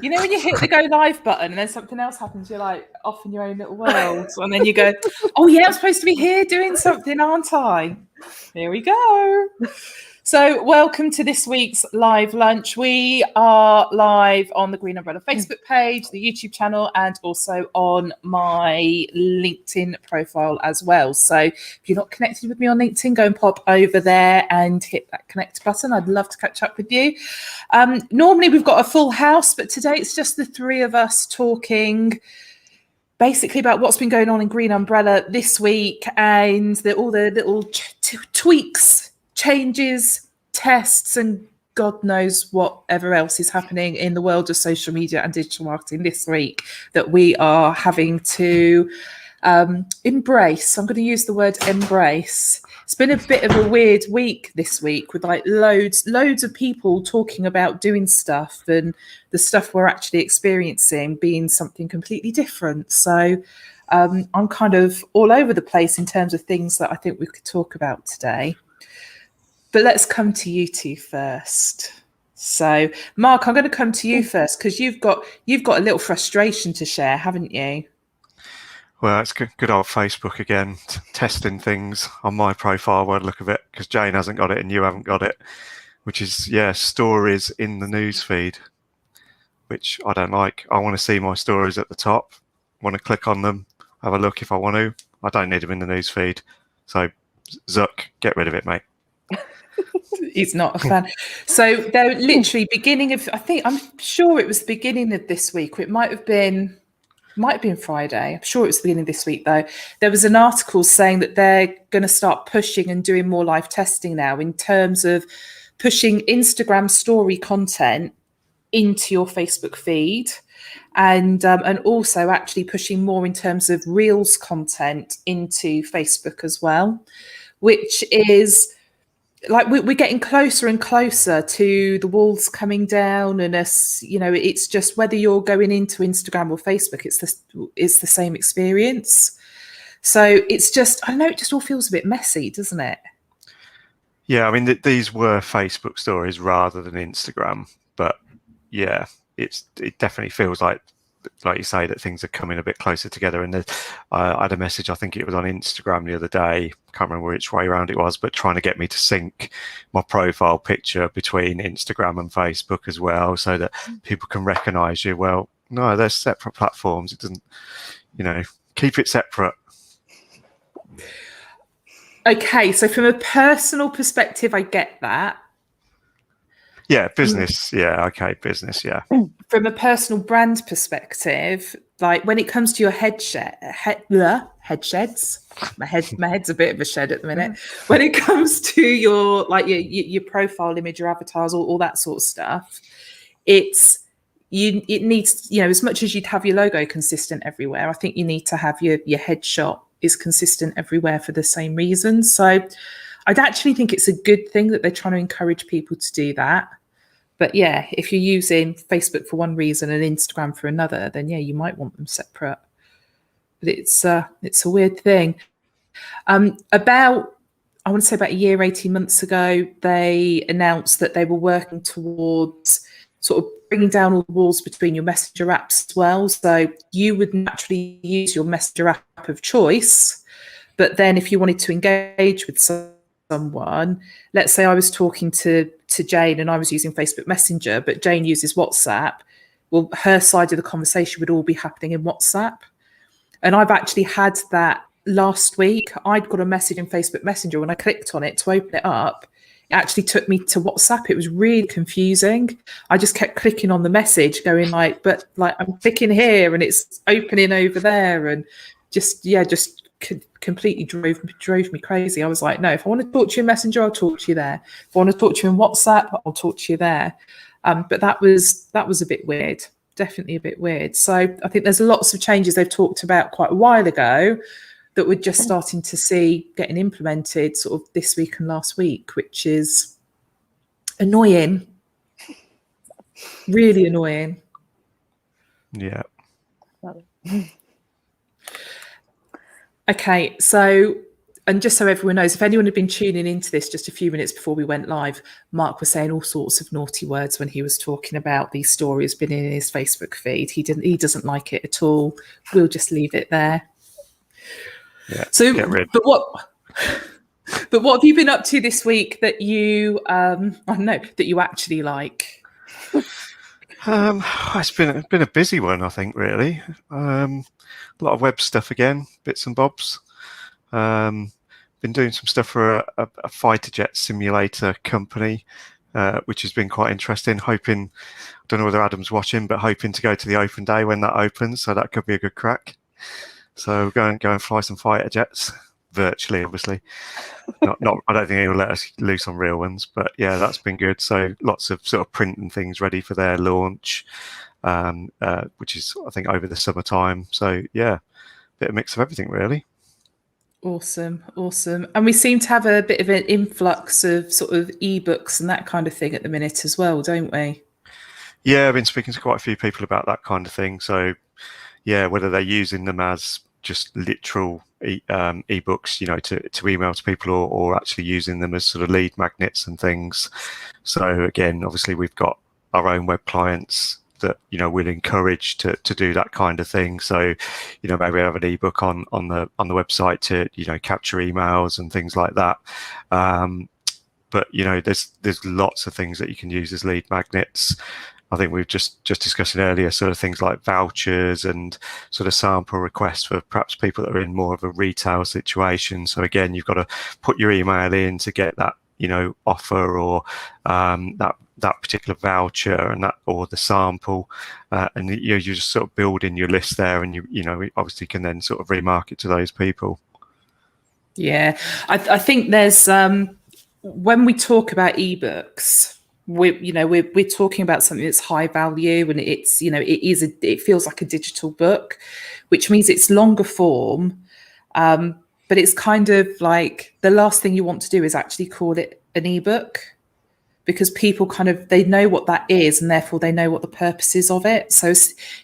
You know when you hit the go live button and then something else happens, you're like off in your own little world. And then you go, oh yeah, I'm supposed to be here doing something, aren't I? Here we go. So welcome to this week's live lunch. We are live on the Green Umbrella Facebook page, the YouTube channel, and also on my LinkedIn profile as well. So if you're not connected with me on LinkedIn, go and pop over there and hit that connect button. I'd love to catch up with you. Normally we've got a full house, but today it's just the three of us talking basically about what's been going on in Green Umbrella this week and all the little tweaks, changes, tests, and God knows whatever else is happening in the world of social media and digital marketing this week that we are having to embrace. I'm going to use the word embrace. It's been a bit of a weird week this week with like loads of people talking about doing stuff and the stuff we're actually experiencing being something completely different. So I'm kind of all over the place in terms of things that I think we could talk about today. But let's come to you two first. So Mark, I'm going to come to you first because you've got a little frustration to share, haven't you? Well, it's good old Facebook again, testing things on my profile by the look of it, because Jane hasn't got it and you haven't got it, which is, stories in the newsfeed, which I don't like. I want to see my stories at the top, want to click on them, have a look if I want to. I don't need them in the newsfeed. So, Zuck, get rid of it, mate. He's not a fan. So they're literally I'm sure it was the beginning of this week. It might have been Friday. I'm sure it was the beginning of this week, though. There was an article saying that they're going to start pushing and doing more live testing now in terms of pushing Instagram story content into your Facebook feed and also actually pushing more in terms of Reels content into Facebook as well, which is like we're getting closer and closer to the walls coming down and us, it's just whether you're going into Instagram or Facebook, it's the same experience. So it's just, I don't know, it just all feels a bit messy, doesn't it? Yeah, I mean, these were Facebook stories rather than Instagram, but yeah, it definitely feels like you say, that things are coming a bit closer together. And I had a message, I think it was on Instagram the other day, can't remember which way around it was, but trying to get me to sync my profile picture between Instagram and Facebook as well, so that people can recognize you. Well, no, they're separate platforms. It doesn't, keep it separate. Okay, so from a personal perspective, I get that. Yeah, business. Yeah, okay, business. Yeah. From a personal brand perspective, like when it comes to your head sheds, my head's a bit of a shed at the minute. When it comes to your profile image, your avatars, all that sort of stuff, it needs, as much as you'd have your logo consistent everywhere, I think you need to have your headshot is consistent everywhere for the same reasons. So I'd actually think it's a good thing that they're trying to encourage people to do that. But yeah, if you're using Facebook for one reason and Instagram for another, then yeah, you might want them separate. But it's a weird thing. About a year, 18 months ago, they announced that they were working towards sort of bringing down all the walls between your Messenger apps as well. So you would naturally use your Messenger app of choice, but then if you wanted to engage with someone, let's say I was talking to Jane and I was using Facebook Messenger, but Jane uses WhatsApp, well, her side of the conversation would all be happening in WhatsApp. And I've actually had that last week. I'd got a message in Facebook Messenger. When I clicked on it to open it up, it actually took me to WhatsApp. It was really confusing. I just kept clicking on the message going but I'm clicking here and it's opening over there, and just completely drove me crazy. I was like, no, if I want to talk to you in Messenger, I'll talk to you there. If I want to talk to you in WhatsApp, I'll talk to you there. But that was a bit weird, definitely a bit weird. So I think there's lots of changes they've talked about quite a while ago that we're just starting to see getting implemented sort of this week and last week, which is annoying, really annoying. Yeah. Okay, so and just so everyone knows, if anyone had been tuning into this just a few minutes before we went live, Mark was saying all sorts of naughty words when he was talking about these stories being in his Facebook feed. He doesn't like it at all. We'll just leave it there. Yeah. So, get rid. but what have you been up to this week that you I don't know, that you actually like? It's been a busy one, I think. Really, a lot of web stuff again, bits and bobs. Been doing some stuff for a fighter jet simulator company, which has been quite interesting. Hoping, I don't know whether Adam's watching, but hoping to go to the open day when that opens. So that could be a good crack. So go and fly some fighter jets virtually, obviously. Not. I don't think he'll let us loose on real ones, but yeah, that's been good. So lots of sort of printing things ready for their launch, which is I think over the summertime. So yeah, bit of mix of everything really. Awesome. And we seem to have a bit of an influx of sort of ebooks and that kind of thing at the minute as well, don't we? Yeah, I've been speaking to quite a few people about that kind of thing. So yeah, whether they're using them as just literal ebooks, to email to people, or actually using them as sort of lead magnets and things. So again, obviously we've got our own web clients that we'll encourage to do that kind of thing. So maybe have an ebook on the website to capture emails and things like that. But there's lots of things that you can use as lead magnets. I think we've just discussing earlier sort of things like vouchers and sort of sample requests for perhaps people that are in more of a retail situation. So again, you've got to put your email in to get that offer or that particular voucher and that, or the sample, and you're just sort of building your list there, and you obviously can then sort of remarket to those people. Yeah, I think there's when we talk about ebooks, we're talking about something that's high value, and it's it feels like a digital book, which means it's longer form, but it's kind of like the last thing you want to do is actually call it an ebook, because people they know what that is, and therefore they know what the purpose is of it. So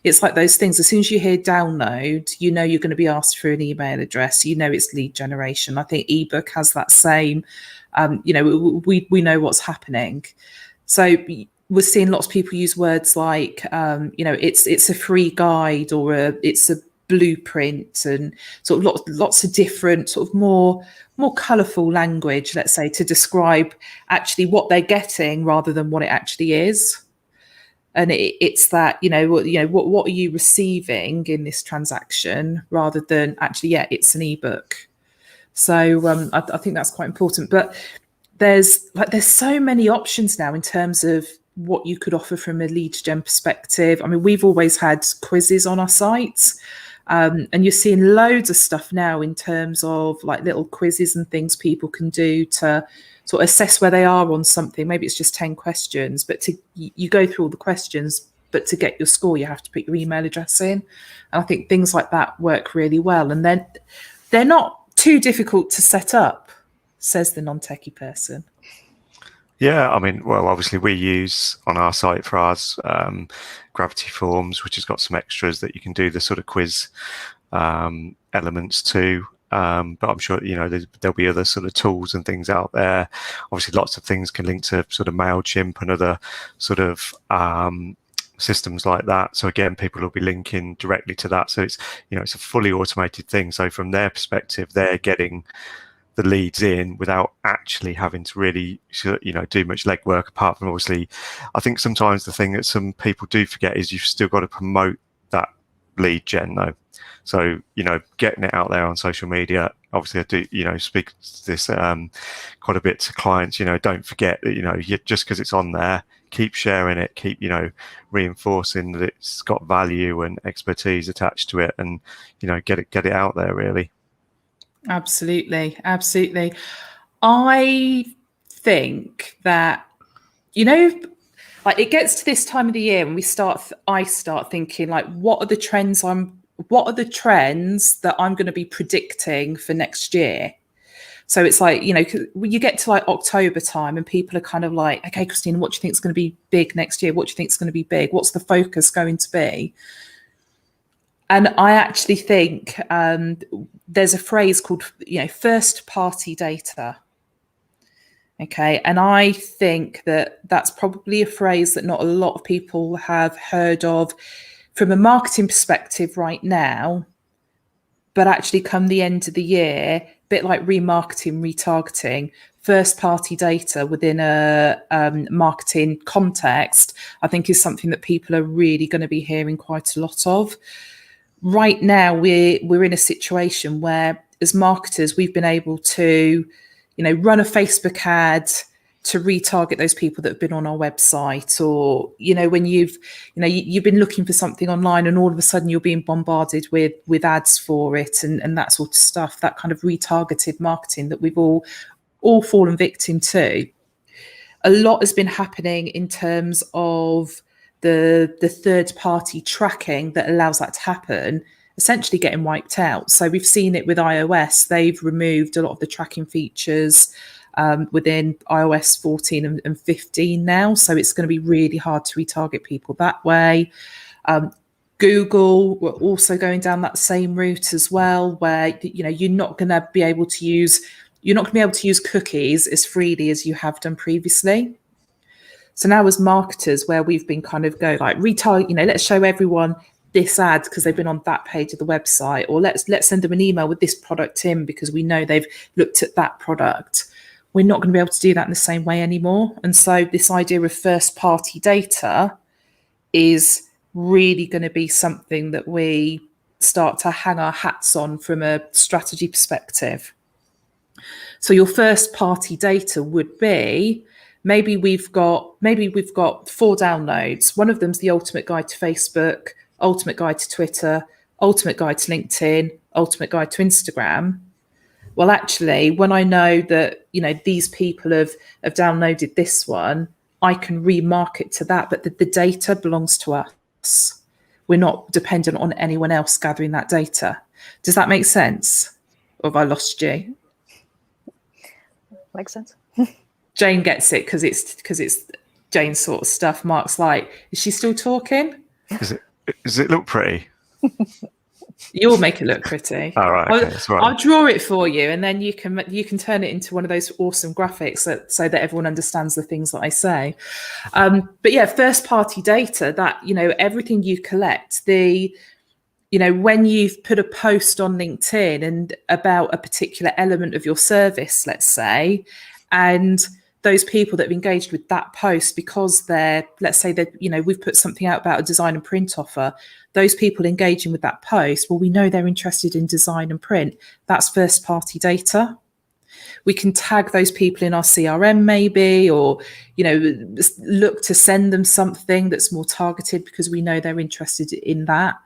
it's like those things. As soon as you hear download, you're going to be asked for an email address. It's lead generation. I think ebook has that same. We know what's happening. So we're seeing lots of people use words like, it's a free guide, or it's a blueprint, and sort of lots of different sort of more colourful language, let's say, to describe actually what they're getting rather than what it actually is. And it's that, what are you receiving in this transaction, rather than actually, it's an ebook. So I think that's quite important. But there's so many options now in terms of what you could offer from a lead gen perspective. I mean, we've always had quizzes on our sites, and you're seeing loads of stuff now in terms of like little quizzes and things people can do to sort of assess where they are on something. Maybe it's just 10 questions, but you go through all the questions, but to get your score, you have to put your email address in. And I think things like that work really well. And then they're not too difficult to set up, says the non-techie person. Yeah, I mean, well, obviously we use on our site for ours Gravity Forms, which has got some extras that you can do the sort of quiz elements to. But I'm sure there'll be other sort of tools and things out there. Obviously, lots of things can link to sort of MailChimp and other sort of systems like that. So again, people will be linking directly to that. So it's it's a fully automated thing. So from their perspective, they're getting the leads in without actually having to really do much legwork, apart from obviously I think sometimes the thing that some people do forget is you've still got to promote that lead gen though. So getting it out there on social media. Obviously I do speak this quite a bit to clients. Don't forget that just because it's on there, keep sharing it, keep reinforcing that it's got value and expertise attached to it, and get it out there really. Absolutely. I think that like it gets to this time of the year when I start thinking like, what are the trends that I'm going to be predicting for next year? So it's like, you get to like October time and people are kind of like, okay, Christina, what do you think is going to be big next year? What do you think is going to be big? What's the focus going to be? And I actually think there's a phrase called, first party data. Okay. And I think that that's probably a phrase that not a lot of people have heard of from a marketing perspective right now, but actually come the end of the year, a bit like remarketing, retargeting, first party data within a marketing context, I think is something that people are really going to be hearing quite a lot of. Right now, we're in a situation where, as marketers, we've been able to, run a Facebook ad to retarget those people that have been on our website, or when you've been looking for something online and all of a sudden you're being bombarded with ads for it and that sort of stuff, that kind of retargeted marketing that we've all fallen victim to. A lot has been happening in terms of the third party tracking that allows that to happen, essentially getting wiped out. So we've seen it with iOS. They've removed a lot of the tracking features within iOS 14 and 15 now. So it's going to be really hard to retarget people that way. Google were also going down that same route as well, where you're not going to be able to use cookies as freely as you have done previously. So now, as marketers, where we've been kind of retarget, let's show everyone this ad because they've been on that page of the website, or let's send them an email with this product in because we know they've looked at that product. We're not going to be able to do that in the same way anymore. And so this idea of first party data is really going to be something that we start to hang our hats on from a strategy perspective. So your first party data would be, maybe we've got 4 downloads. One of them's the ultimate guide to Facebook, ultimate guide to Twitter, ultimate guide to LinkedIn, ultimate guide to Instagram. Well, actually, when I know that, these people have downloaded this one, I can remarket to that, but the data belongs to us. We're not dependent on anyone else gathering that data. Does that make sense? Or have I lost you? Makes sense. Jane gets it because it's Jane's sort of stuff. Mark's like, is she still talking? Does it look pretty? You'll make it look pretty. All right, okay, that's right. I'll draw it for you, and then you can turn it into one of those awesome graphics so that everyone understands the things that I say. But yeah, first party data, that everything you collect, when you've put a post on LinkedIn and about a particular element of your service, let's say, and those people that have engaged with that post because let's say that, we've put something out about a design and print offer, those people engaging with that post, well, we know they're interested in design and print. That's first party data. We can tag those people in our CRM maybe, or, look to send them something that's more targeted because we know they're interested in that.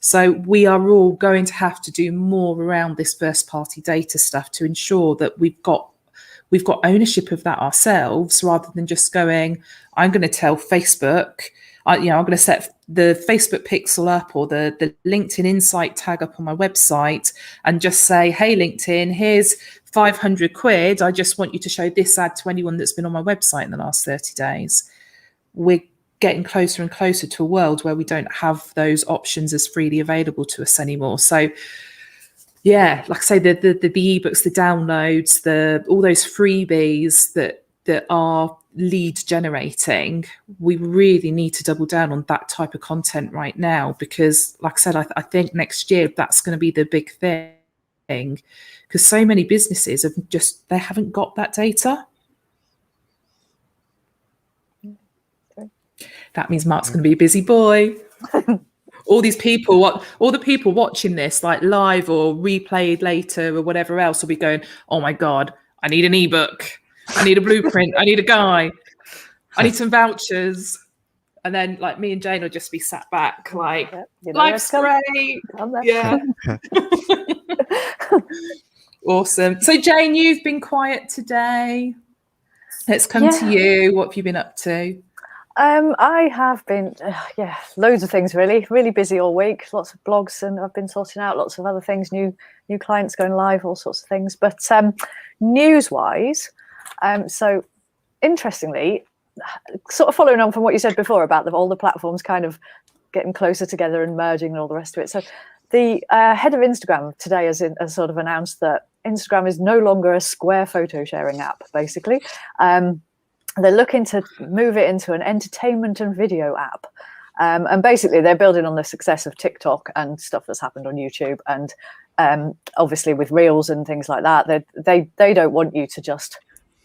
So we are all going to have to do more around this first party data stuff to ensure that we've got ownership of that ourselves, rather than just going, I'm going to tell Facebook, I'm going to set the Facebook pixel up or the LinkedIn Insight tag up on my website and just say, hey, LinkedIn, here's 500 quid. I just want you to show this ad to anyone that's been on my website in the last 30 days. We're getting closer and closer to a world where we don't have those options as freely available to us anymore. So yeah, like I say, the ebooks, the downloads, all those freebies that are lead generating, we really need to double down on that type of content right now, because like I said, I think next year that's going to be the big thing, because so many businesses they haven't got that data. That means Mark's going to be a busy boy. All the people watching this like live or replayed later or whatever else will be going, oh my God, I need an ebook. I need a blueprint. I need a guide. I need some vouchers. And then like me and Jane will just be sat back like, life's great. Yeah. Awesome. So Jane, you've been quiet today. Let's come to you. What have you been up to? I have been, loads of things really busy all week. Lots of blogs, and I've been sorting out lots of other things, new clients going live, all sorts of things. But news-wise, so interestingly, sort of following on from what you said before about all the platforms kind of getting closer together and merging and all the rest of it. So The head of Instagram today has sort of announced that Instagram is no longer a square photo sharing app, basically. They're looking to move it into an entertainment and video app. And basically, they're building on the success of TikTok and stuff that's happened on YouTube. And obviously, with Reels and things like that, they don't want you to just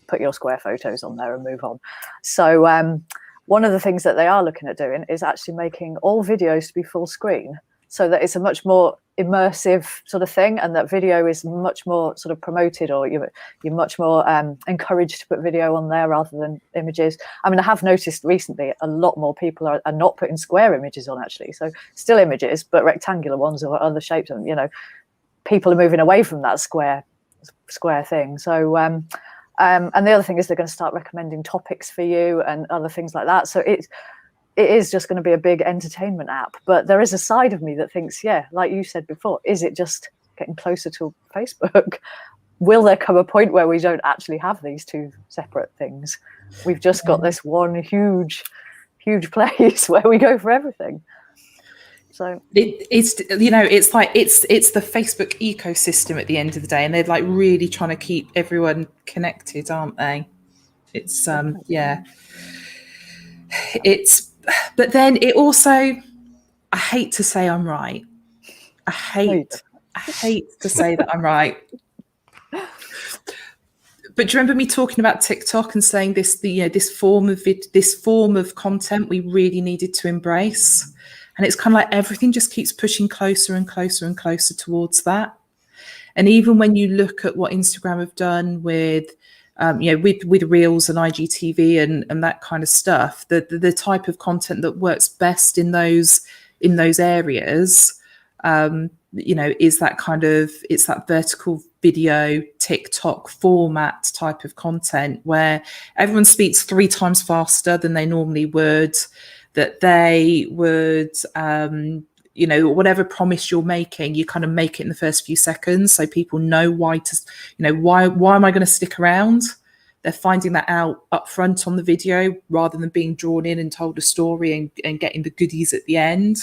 put your square photos on there and move on. So one of the things that they are looking at doing is actually making all videos to be full screen, so that it's a much more immersive sort of thing, and that video is much more sort of promoted, or you're much more encouraged to put video on there rather than images. I mean, I have noticed recently a lot more people are not putting square images on, actually. So still images, but rectangular ones or other shapes, and people are moving away from that square thing. So and the other thing is they're going to start recommending topics for you and other things like that. So it is just going to be a big entertainment app. But there is a side of me that thinks, yeah, like you said before, is it just getting closer to Facebook? Will there come a point where we don't actually have these two separate things? We've just got this one huge place where we go for everything. So it's the Facebook ecosystem at the end of the day, and they're like really trying to keep everyone connected, aren't they? It's but then it also, I hate to say I'm right. I hate to say that I'm right. But do you remember me talking about TikTok and saying this form of content we really needed to embrace? And it's kind of like everything just keeps pushing closer and closer and closer towards that. And even when you look at what Instagram have done with with Reels and IGTV and that kind of stuff, the type of content that works best in those areas, is that kind of, it's that vertical video TikTok format type of content where everyone speaks 3 times faster than they normally would, that they would whatever promise you're making, you kind of make it in the first few seconds, so people know why am I going to stick around. They're finding that out up front on the video rather than being drawn in and told a story and getting the goodies at the end.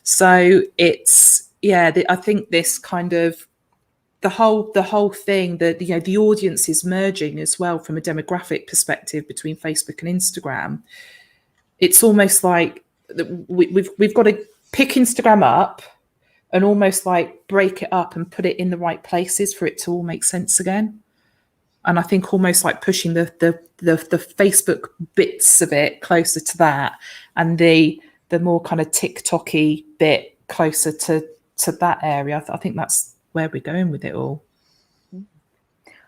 So it's I think this kind of the whole thing, that the audience is merging as well from a demographic perspective between Facebook and Instagram. It's almost like we've got to pick Instagram up and almost like break it up and put it in the right places for it to all make sense again. And I think almost like pushing the Facebook bits of it closer to that, and the more kind of TikTok-y bit closer to that area. I think that's where we're going with it all.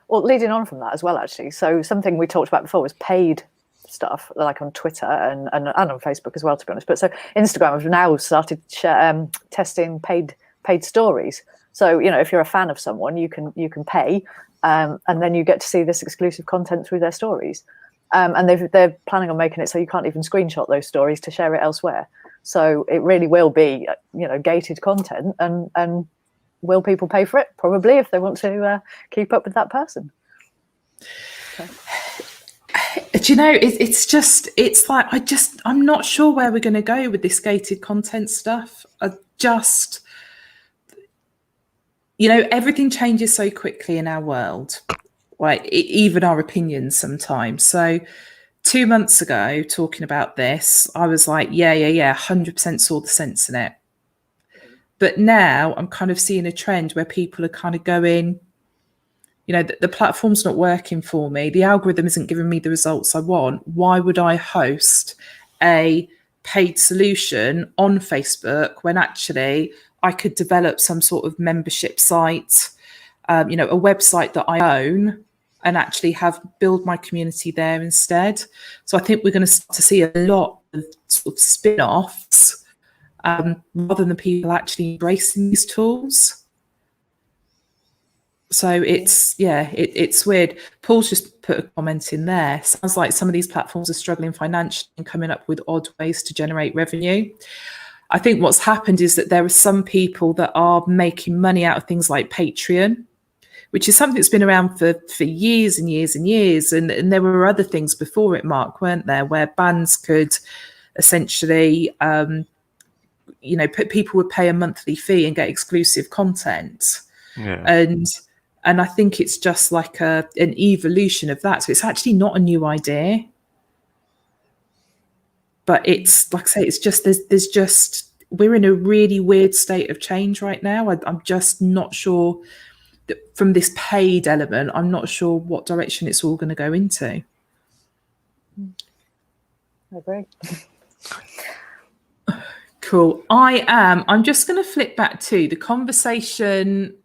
Well, leading on from that as well, actually. So something we talked about before was paid stuff, like on Twitter and on Facebook as well, to be honest. But so Instagram have now started testing paid stories. So if you're a fan of someone, you can pay, and then you get to see this exclusive content through their stories. And they're planning on making it so you can't even screenshot those stories to share it elsewhere. So it really will be gated content, and will people pay for it? Probably, if they want to keep up with that person. Okay. Do you know, it's like, I'm not sure where we're going to go with this gated content stuff. Everything changes so quickly in our world, like even our opinions sometimes. So 2 months ago, talking about this, I was like, yeah, 100% saw the sense in it. But now I'm kind of seeing a trend where people are kind of going, the platform's not working for me. The algorithm isn't giving me the results I want. Why would I host a paid solution on Facebook when actually I could develop some sort of membership site, a website that I own, and actually build my community there instead? So I think we're going to start to see a lot of sort of spin-offs rather than people actually embracing these tools. So it's weird. Paul's just put a comment in there. Sounds like some of these platforms are struggling financially and coming up with odd ways to generate revenue. I think what's happened is that there are some people that are making money out of things like Patreon, which is something that's been around for years and years and years. And there were other things before it, Mark, weren't there, where bands could essentially people would pay a monthly fee and get exclusive content. Yeah. And I think it's just like an evolution of that. So it's actually not a new idea, but it's like I say, it's just there's just we're in a really weird state of change right now. I'm just not sure that from this paid element, I'm not sure what direction it's all going to go into. I agree. Cool. I'm just going to flip back to the conversation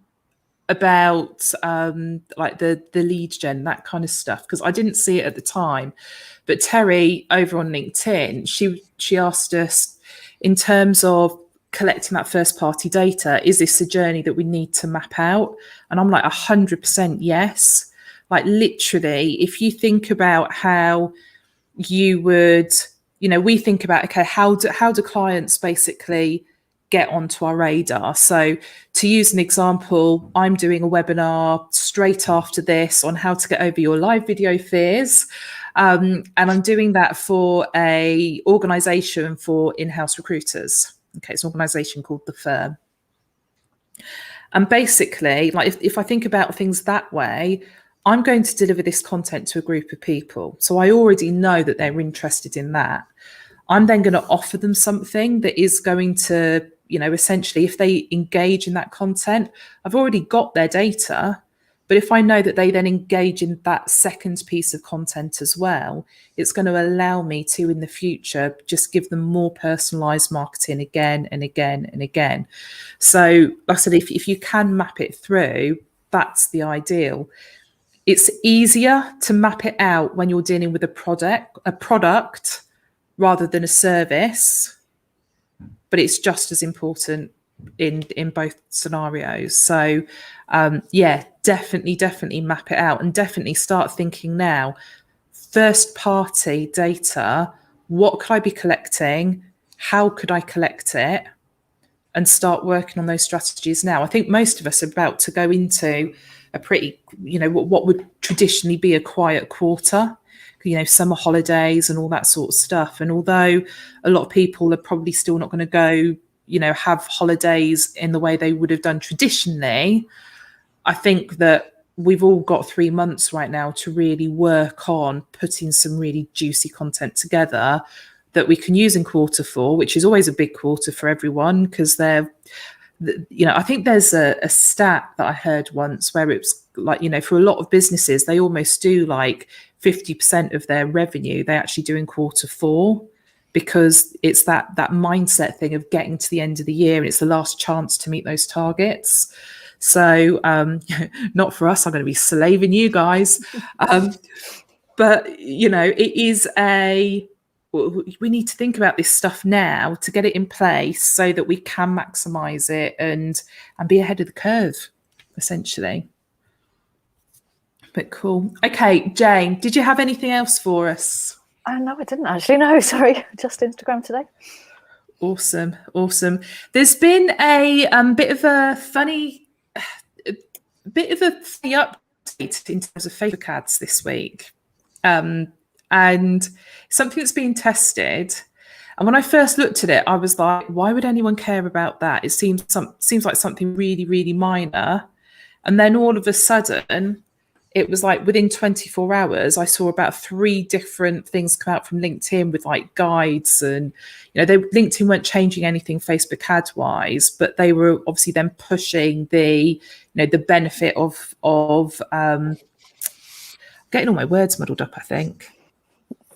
about like the lead gen, that kind of stuff, because I didn't see it at the time. But Terry over on LinkedIn, she asked us, in terms of collecting that first party data, is this a journey that we need to map out? And I'm like 100% yes. Like literally, if you think about how you would, we think about, okay, how do clients basically get onto our radar? So to use an example, I'm doing a webinar straight after this on how to get over your live video fears. And I'm doing that for a organization for in-house recruiters. Okay, it's an organization called The Firm. And basically, like if I think about things that way, I'm going to deliver this content to a group of people. So I already know that they're interested in that. I'm then going to offer them something that is going to, essentially, if they engage in that content, I've already got their data. But if I know that they then engage in that second piece of content as well, it's going to allow me to, in the future, just give them more personalized marketing again and again and again. So like I said, if you can map it through, that's the ideal. It's easier to map it out when you're dealing with a product rather than a service, but it's just as important in both scenarios. So definitely map it out, and definitely start thinking now, first party data, what could I be collecting? How could I collect it? And start working on those strategies now. I think most of us are about to go into a pretty, what would traditionally be a quiet quarter, summer holidays and all that sort of stuff. And although a lot of people are probably still not going to go, have holidays in the way they would have done traditionally, I think that we've all got 3 months right now to really work on putting some really juicy content together that we can use in quarter 4, which is always a big quarter for everyone, because they're, I think there's a stat that I heard once where it's like, for a lot of businesses, they almost do like 50% of their revenue they actually do in quarter 4, because it's that mindset thing of getting to the end of the year and it's the last chance to meet those targets. So not for us, I'm going to be slaving you guys. But, it is we need to think about this stuff now to get it in place so that we can maximize it and be ahead of the curve, essentially. But cool. Okay, Jane, did you have anything else for us? No, I didn't actually. No, sorry, just Instagram today. Awesome. There's been a bit of a funny update in terms of Facebook ads this week. And something that's being tested. And when I first looked at it, I was like, why would anyone care about that? It seems like something really, really minor. And then all of a sudden, it was like within 24 hours, I saw about 3 different things come out from LinkedIn with like guides. And, LinkedIn weren't changing anything Facebook ad wise, but they were obviously then pushing the benefit of getting all my words muddled up, I think.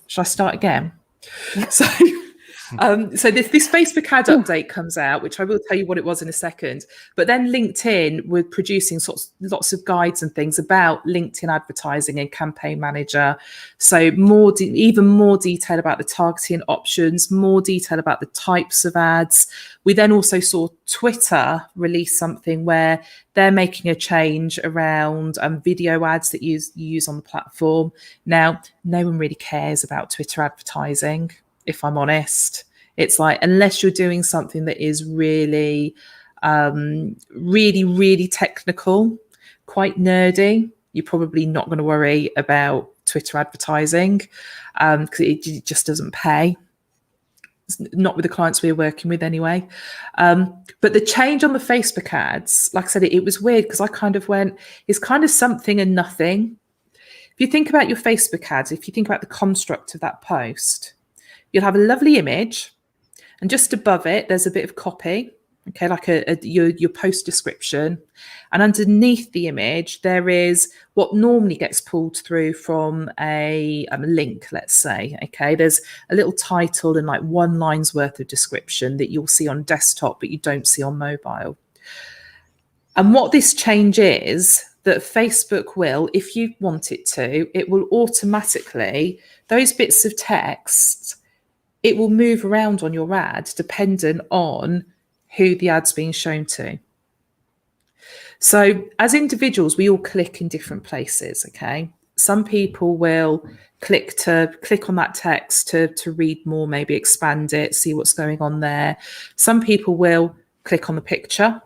Should I start again? So this Facebook ad update comes out, which I will tell you what it was in a second. But then LinkedIn were producing lots of guides and things about LinkedIn advertising and campaign manager. So even more detail about the targeting options, more detail about the types of ads. We then also saw Twitter release something where they're making a change around video ads that you use on the platform. Now, no one really cares about Twitter advertising, if I'm honest. It's like, unless you're doing something that is really, really, really technical, quite nerdy, you're probably not going to worry about Twitter advertising because it just doesn't pay. not with the clients we were working with anyway. But the change on the Facebook ads, like I said, it was weird because I kind of went, it's kind of something and nothing. If you think about your Facebook ads, if you think about the construct of that post, you'll have a lovely image, and just above it, there's a bit of copy, okay, like your post description. And underneath the image, there is what normally gets pulled through from a link, let's say, okay. There's a little title and like 1 line's worth of description that you'll see on desktop, but you don't see on mobile. And what this change is, that Facebook will, if you want it to, it will automatically, those bits of text, it will move around on your ad dependent on who the ad's being shown to. So as individuals, we all click in different places, okay? Some people will click on that text to read more, maybe expand it, see what's going on there. Some people will click on the picture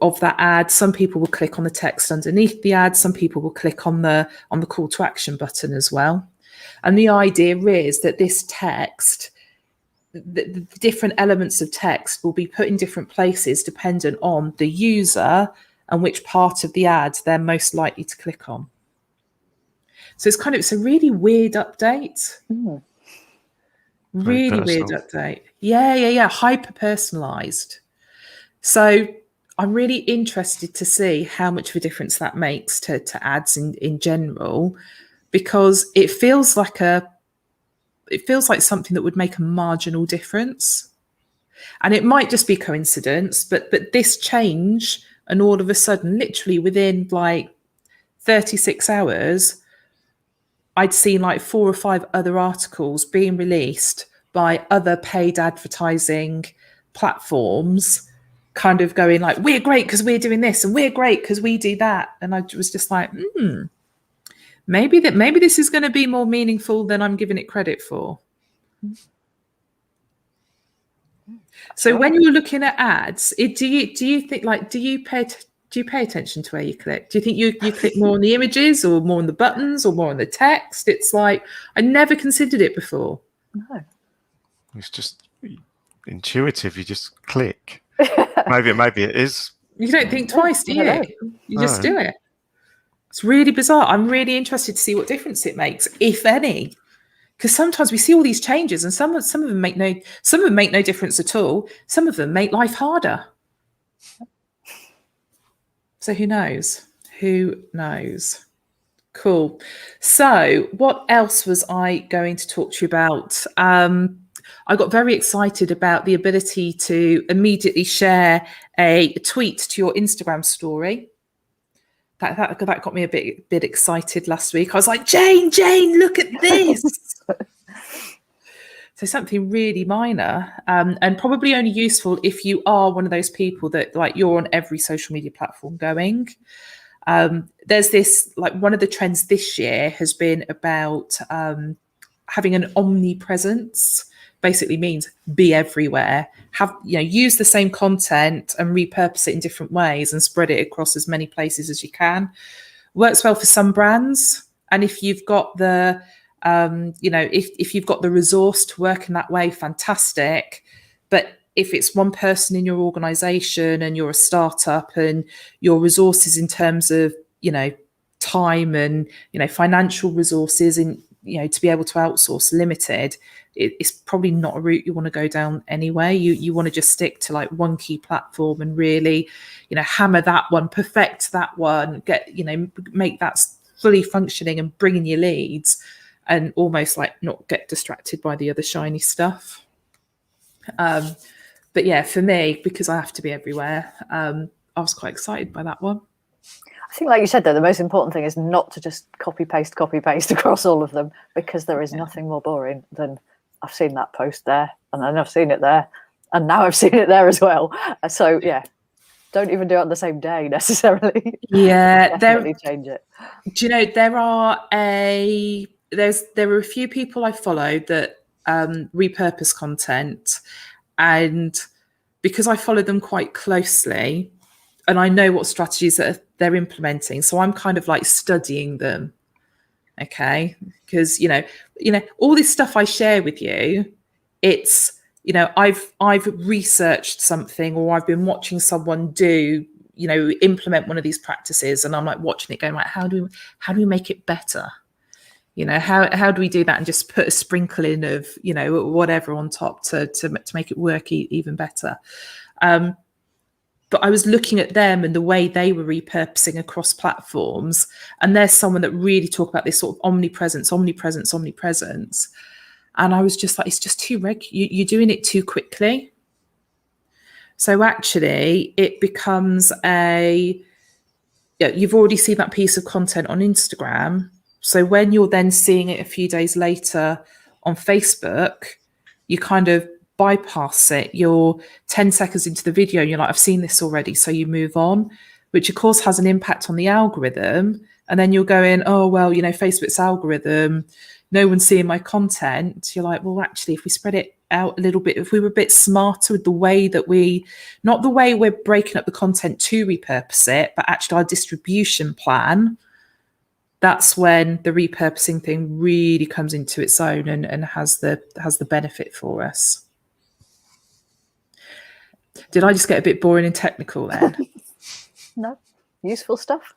of that ad. Some people will click on the text underneath the ad. Some people will click on the call to action button as well. And the idea is that this text, the different elements of text will be put in different places dependent on the user and which part of the ad they're most likely to click on. So it's a really weird update. Really weird update. Yeah. Hyper personalized. So I'm really interested to see how much of a difference that makes to ads in general, because it feels like something that would make a marginal difference. And it might just be coincidence, but this change, and all of a sudden, literally within like 36 hours, I'd seen like 4 or 5 other articles being released by other paid advertising platforms, kind of going like, we're great because we're doing this, and we're great because we do that. And I was just like, maybe this is going to be more meaningful than I'm giving it credit for. So when you're looking at ads, do you think, like, do you pay attention to where you click? Do you think you click more on the images, or more on the buttons, or more on the text? It's like, I never considered it before. No. It's just intuitive. You just click. maybe it is. You don't think twice, do you? You just do it. It's really bizarre. I'm really interested to see what difference it makes, if any. Because sometimes we see all these changes, and some of them make no difference at all. Some of them make life harder. So who knows? Who knows? Cool. So what else was I going to talk to you about? I got very excited about the ability to immediately share a tweet to your Instagram story. That got me a bit excited last week. I was like, Jane, look at this. So something really minor, and probably only useful if you are one of those people that, like, you're on every social media platform going. There's this, like, one of the trends this year has been about having an omnipresence. Basically means be everywhere, use the same content and repurpose it in different ways and spread it across as many places as you can. Works well for some brands, and if you've got the if you've got the resource to work in that way, fantastic. But if it's one person in your organization and you're a startup and your resources in terms of time and financial resources and to be able to outsource limited, it's probably not a route you want to go down anyway. You want to just stick to like one key platform and really hammer that one, perfect that one, get make that fully functioning and bring in your leads, and almost like not get distracted by the other shiny stuff. But yeah, for me, because I have to be everywhere, I was quite excited by that one. I think, like you said, though, the most important thing is not to just copy paste across all of them, because there is nothing more boring than, I've seen that post there, and then I've seen it there, and now I've seen it there as well. So yeah, don't even do it on the same day necessarily. Yeah, definitely change it. Do you know, there are a few people I follow that repurpose content, and because I follow them quite closely and I know what strategies that they're implementing, so I'm kind of like studying them. Okay, because all this stuff I share with you it's, you know, I've researched something, or I've been watching someone do, you know, implement one of these practices, and I'm like watching it going, like, how do we make it better? You know, how do we do that and just put a sprinkle in of, you know, whatever on top to make it work even better. But I was looking at them and the way they were repurposing across platforms, and there's someone that really talk about this sort of omnipresence. And I was just like, it's just too you're doing it too quickly. So actually it becomes you've already seen that piece of content on Instagram. So when you're then seeing it a few days later on Facebook, you kind of bypass it. You're 10 seconds into the video and you're like, I've seen this already. So you move on, which of course has an impact on the algorithm. And then you're going, oh, well, you know, Facebook's algorithm, no one's seeing my content. You're like, well, actually, if we spread it out a little bit, if we were a bit smarter with the way that not the way we're breaking up the content to repurpose it, but actually our distribution plan, that's when the repurposing thing really comes into its own and has the benefit for us. Did I just get a bit boring and technical then? No, useful stuff.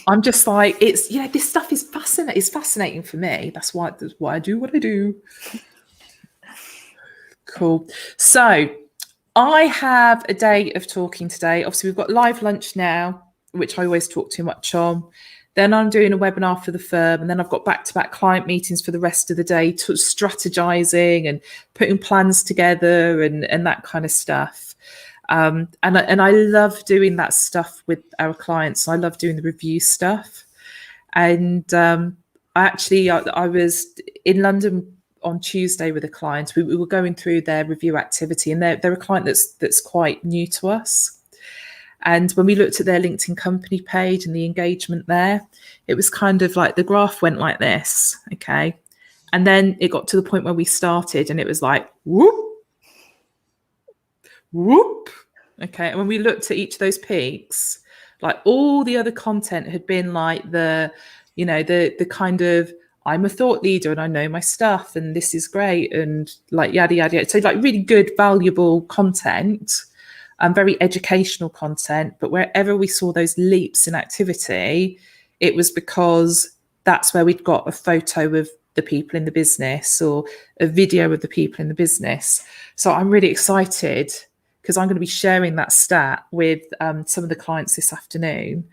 I'm just like, it's, you know, this stuff is fascinating. It's fascinating for me. That's why I do what I do. Cool. So I have a day of talking today. Obviously, we've got live lunch now, which I always talk too much on. Then I'm doing a webinar for the firm, and then I've got back-to-back client meetings for the rest of the day, strategizing and putting plans together and that kind of stuff. And I love doing that stuff with our clients. I love doing the review stuff. And I was in London on Tuesday with a client. We were going through their review activity, and they're a client that's quite new to us. And when we looked at their LinkedIn company page and the engagement there, it was kind of like the graph went like this, okay? And then it got to the point where we started and it was like, whoop, whoop, okay? And when we looked at each of those peaks, like all the other content had been like the kind of, I'm a thought leader and I know my stuff and this is great and like yada, yada, yada. So like really good, valuable content. Very educational content, but wherever we saw those leaps in activity, it was because that's where we'd got a photo of the people in the business or a video of the people in the business. So I'm really excited because I'm going to be sharing that stat with some of the clients this afternoon,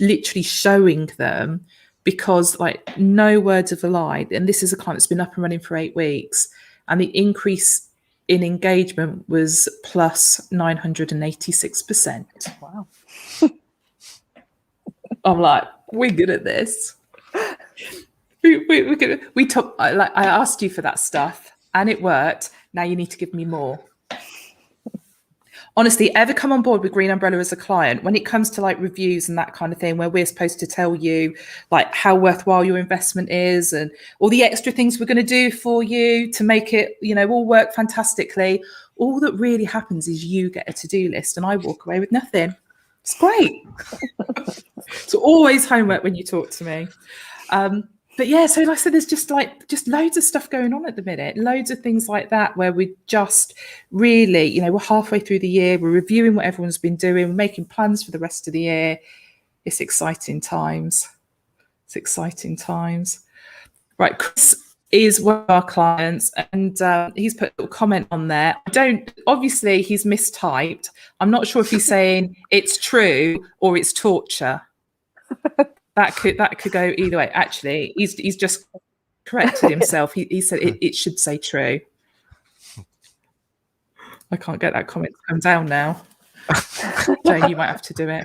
literally showing them, because like no words of a lie. And this is a client that's been up and running for 8 weeks, and the increase in engagement was plus 986%. Wow. I'm like, we're good at this. We're good. I asked you for that stuff and it worked. Now you need to give me more. Honestly, ever come on board with Green Umbrella as a client when it comes to like reviews and that kind of thing, where we're supposed to tell you like how worthwhile your investment is and all the extra things we're going to do for you to make it, you know, all work fantastically. All that really happens is you get a to-do list and I walk away with nothing. It's great. It's always homework when you talk to me. But yeah, so like I said, there's just loads of stuff going on at the minute, loads of things like that, where we just really, you know, we're halfway through the year, we're reviewing what everyone's been doing, we're making plans for the rest of the year. It's exciting times. It's exciting times. Right, Chris is one of our clients, and he's put a comment on there. Obviously he's mistyped. I'm not sure if he's saying it's true or it's torture. That could go either way. Actually, he's just corrected himself. He said it should say true. I can't get that comment to come down now. Jane, you might have to do it.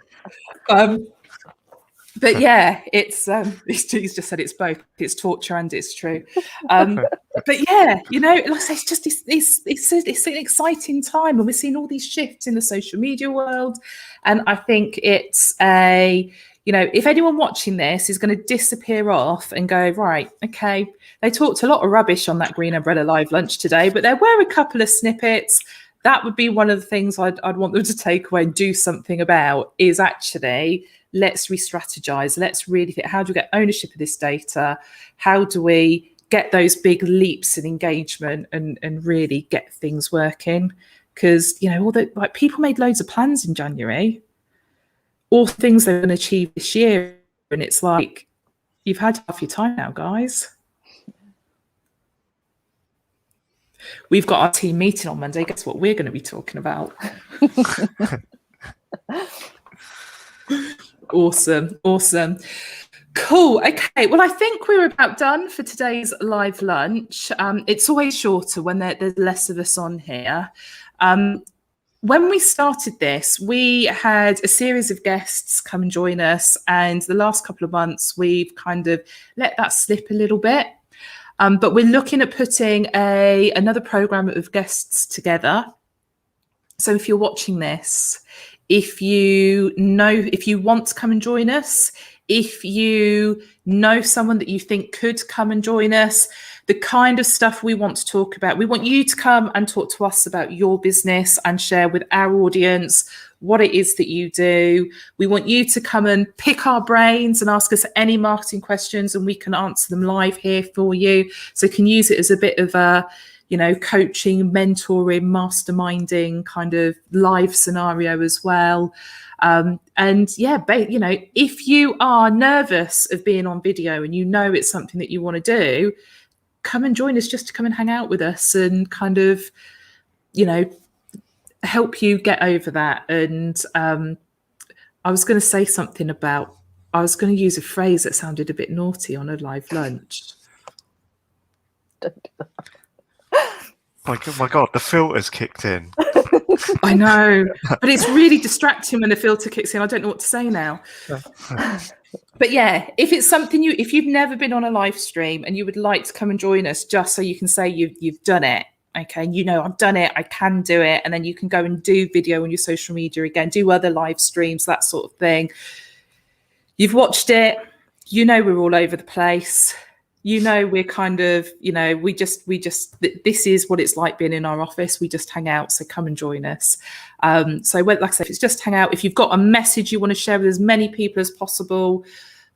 But yeah, he's just said it's both. It's torture and it's true. But yeah, you know, like I say, it's just it's an exciting time, and we're seeing all these shifts in the social media world, and I think it's you know, if anyone watching this is going to disappear off and go, right, okay, they talked a lot of rubbish on that Green Umbrella live lunch today, but there were a couple of snippets. That would be one of the things I'd want them to take away and do something about, is actually, let's re-strategize. Let's really think, how do we get ownership of this data? How do we get those big leaps in engagement and really get things working. Because, you know, all the like people made loads of plans in January, all things they're going to achieve this year, and it's like, you've had half your time now, guys. We've got our team meeting on Monday. Guess what we're going to be talking about? Awesome. Cool. Okay. Well, I think we're about done for today's live lunch. It's always shorter when there's less of us on here. When we started this, we had a series of guests come and join us, and the last couple of months we've kind of let that slip a little bit. But we're looking at putting another program of guests together. So if you're watching this, if you want to come and join us, if you know someone that you think could come and join us, the kind of stuff we want to talk about, we want you to come and talk to us about your business and share with our audience what it is that you do. We want you to come and pick our brains and ask us any marketing questions, and we can answer them live here for you. So you can use it as a bit of a, you know, coaching, mentoring, masterminding kind of live scenario as well. And yeah, you know, if you are nervous of being on video and you know it's something that you want to do, come and join us, just to come and hang out with us and kind of, you know, help you get over that. And I was going to say something about, I was going to use a phrase that sounded a bit naughty on a live lunch. My God, the filter's kicked in. I know, but it's really distracting when the filter kicks in. I don't know what to say now. But yeah, if it's something if you've never been on a live stream and you would like to come and join us, just so you can say you've done it, okay, you know, I've done it, I can do it, and then you can go and do video on your social media again, do other live streams, that sort of thing. You've watched it, you know, we're all over the place. You know, we're kind of, you know, we just, this is what it's like being in our office. We just hang out. So come and join us. So like I said, if it's just hang out, if you've got a message you want to share with as many people as possible,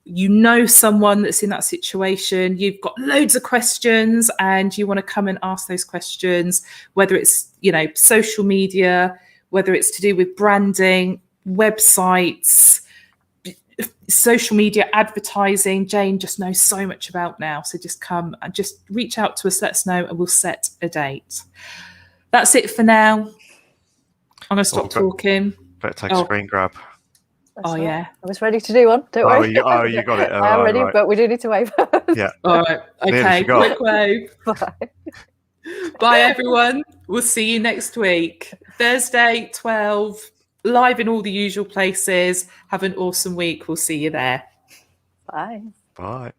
you know someone that's in that situation, you've got loads of questions and you want to come and ask those questions, whether it's, you know, social media, whether it's to do with branding, websites, social media, advertising, Jane just knows so much about now. So just come and just reach out to us, let us know, and we'll set a date. That's it for now. I'm going to stop talking. Better take a screen grab. That's yeah. I was ready to do one. Don't worry. You got it. I am ready, right. But we do need to wave. Yeah. All right. Okay. Quick wave. Bye. Bye, everyone. We'll see you next week. Thursday, 12. Live in all the usual places. Have an awesome week. We'll see you there. Bye. Bye.